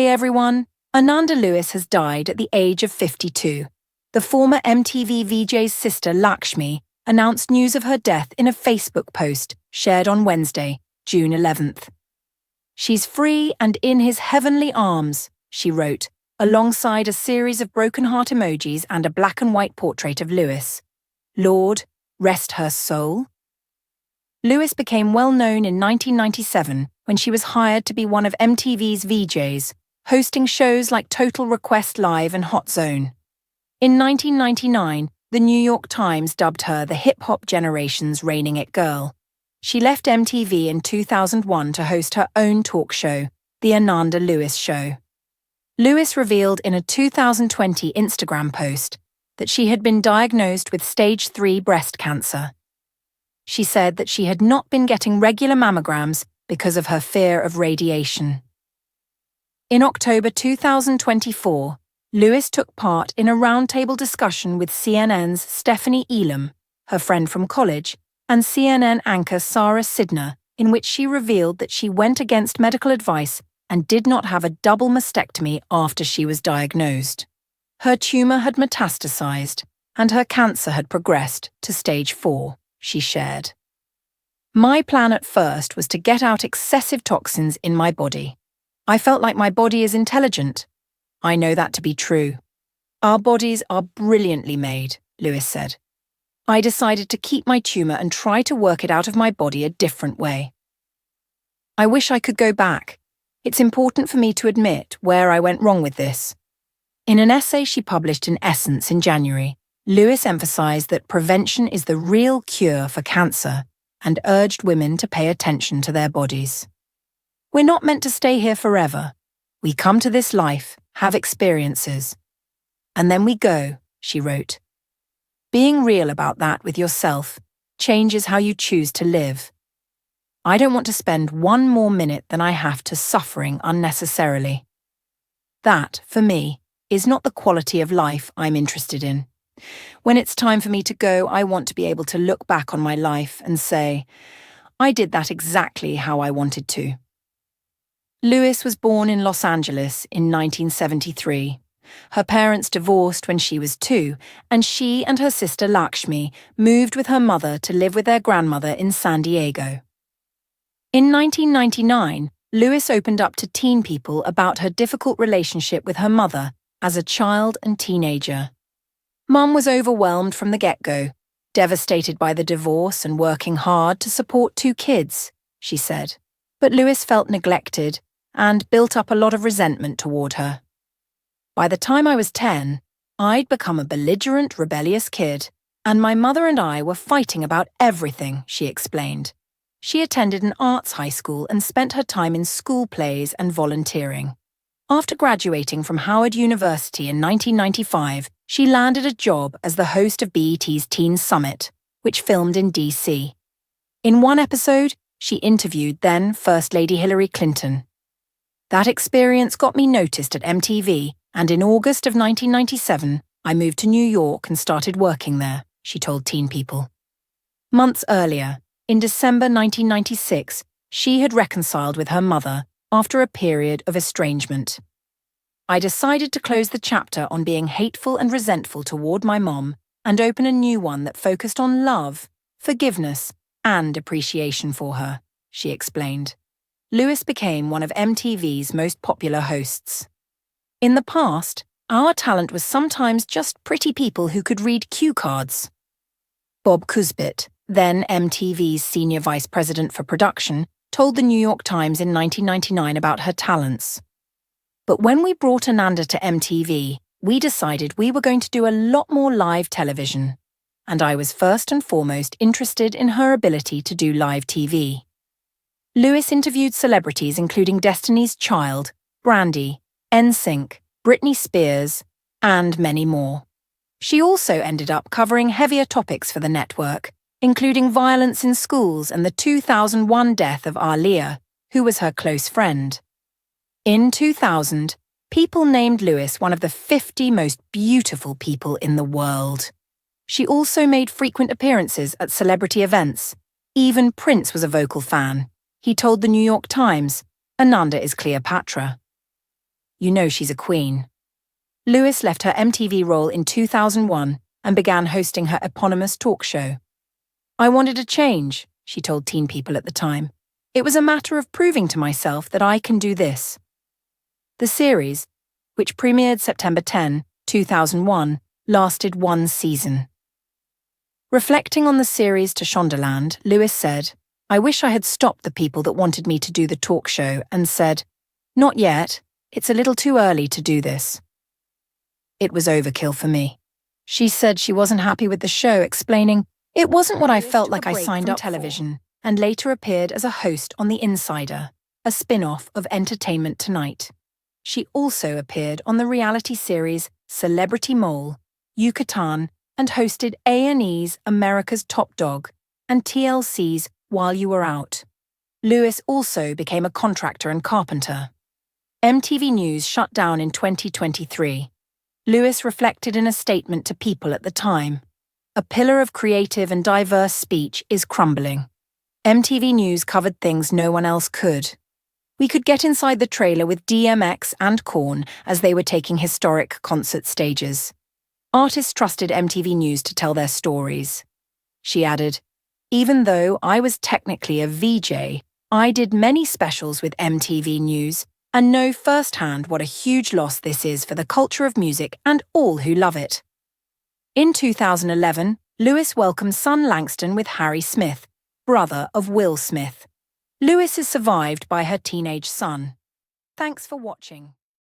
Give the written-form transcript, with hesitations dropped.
Hey everyone, Ananda Lewis has died at the age of 52. The former MTV VJ's sister Lakshmi announced news of her death in a Facebook post shared on Wednesday, June 11th. "She's free and in his heavenly arms," she wrote, alongside a series of broken heart emojis and a black and white portrait of Lewis. "Lord, rest her soul." Lewis became well known in 1997 when she was hired to be one of MTV's VJs, hosting shows like Total Request Live and Hot Zone. In 1999, the New York Times dubbed her the hip-hop generation's reigning it girl. She left MTV in 2001 to host her own talk show, The Ananda Lewis Show. Lewis revealed in a 2020 Instagram post that she had been diagnosed with stage 3 breast cancer. She said that she had not been getting regular mammograms because of her fear of radiation. In October 2024, Lewis took part in a roundtable discussion with CNN's Stephanie Elam, her friend from college, and CNN anchor Sarah Sidner, in which she revealed that she went against medical advice and did not have a double mastectomy after she was diagnosed. Her tumor had metastasized, and her cancer had progressed to stage 4. She shared. "My plan at first was to get out excessive toxins in my body. I felt like my body is intelligent. I know that to be true. Our bodies are brilliantly made," Lewis said. "I decided to keep my tumor and try to work it out of my body a different way. I wish I could go back. It's important for me to admit where I went wrong with this." In an essay she published in Essence in January, Lewis emphasized that prevention is the real cure for cancer and urged women to pay attention to their bodies. "We're not meant to stay here forever. We come to this life, have experiences, and then we go," she wrote. "Being real about that with yourself changes how you choose to live. I don't want to spend one more minute than I have to suffering unnecessarily. That, for me, is not the quality of life I'm interested in. When it's time for me to go, I want to be able to look back on my life and say, I did that exactly how I wanted to." Lewis was born in Los Angeles in 1973. Her parents divorced when she was 2, and she and her sister Lakshmi moved with her mother to live with their grandmother in San Diego. In 1999, Lewis opened up to teen people about her difficult relationship with her mother as a child and teenager. "Mum was overwhelmed from the get-go, devastated by the divorce and working hard to support 2 kids," she said. But Lewis felt neglected and built up a lot of resentment toward her. "By the time I was 10, I'd become a belligerent, rebellious kid, and my mother and I were fighting about everything," she explained. She attended an arts high school and spent her time in school plays and volunteering. After graduating from Howard University in 1995, she landed a job as the host of BET's Teen Summit, which filmed in DC. In one episode, she interviewed then First Lady Hillary Clinton. "That experience got me noticed at MTV, and in August of 1997, I moved to New York and started working there," she told Teen People. Months earlier, in December 1996, she had reconciled with her mother after a period of estrangement. "I decided to close the chapter on being hateful and resentful toward my mom and open a new one that focused on love, forgiveness, and appreciation for her," she explained. Lewis became one of MTV's most popular hosts. "In the past, our talent was sometimes just pretty people who could read cue cards." Bob Cusbit, then MTV's senior vice president for production, told the New York Times in 1999 about her talents. "But when we brought Ananda to MTV, we decided we were going to do a lot more live television. And I was first and foremost interested in her ability to do live TV." Lewis interviewed celebrities including Destiny's Child, Brandy, NSYNC, Britney Spears, and many more. She also ended up covering heavier topics for the network, including violence in schools and the 2001 death of R.I.P, who was her close friend. In 2000, People named Lewis one of the 50 most beautiful people in the world. She also made frequent appearances at celebrity events. Even Prince was a vocal fan. He told the New York Times, "Ananda is Cleopatra." You know she's a queen. Lewis left her MTV role in 2001 and began hosting her eponymous talk show. I wanted a change, she told teen people at the time. It was a matter of proving to myself that I can do this. The series, which premiered September 10, 2001, lasted one season. Reflecting on the series to Shondaland, Lewis said, "I wish I had stopped the people that wanted me to do the talk show and said, 'Not yet, it's a little too early to do this.' It was overkill for me." She said she wasn't happy with the show, explaining, "It wasn't what I felt like I signed up television," and later appeared as a host on The Insider, a spin-off of Entertainment Tonight. She also appeared on the reality series Celebrity Mole, Yucatan, and hosted A&E's America's Top Dog and TLC's While You Were Out. Lewis also became a contractor and carpenter. MTV News shut down in 2023. Lewis reflected in a statement to People at the time, "A pillar of creative and diverse speech is crumbling. MTV News covered things no one else could. We could get inside the trailer with DMX and Korn as they were taking historic concert stages. Artists trusted MTV News to tell their stories." She added, "Even though I was technically a VJ, I did many specials with MTV News and know firsthand what a huge loss this is for the culture of music and all who love it." In 2011, Lewis welcomed son Langston with Harry Smith, brother of Will Smith. Lewis is survived by her teenage son. Thanks for watching.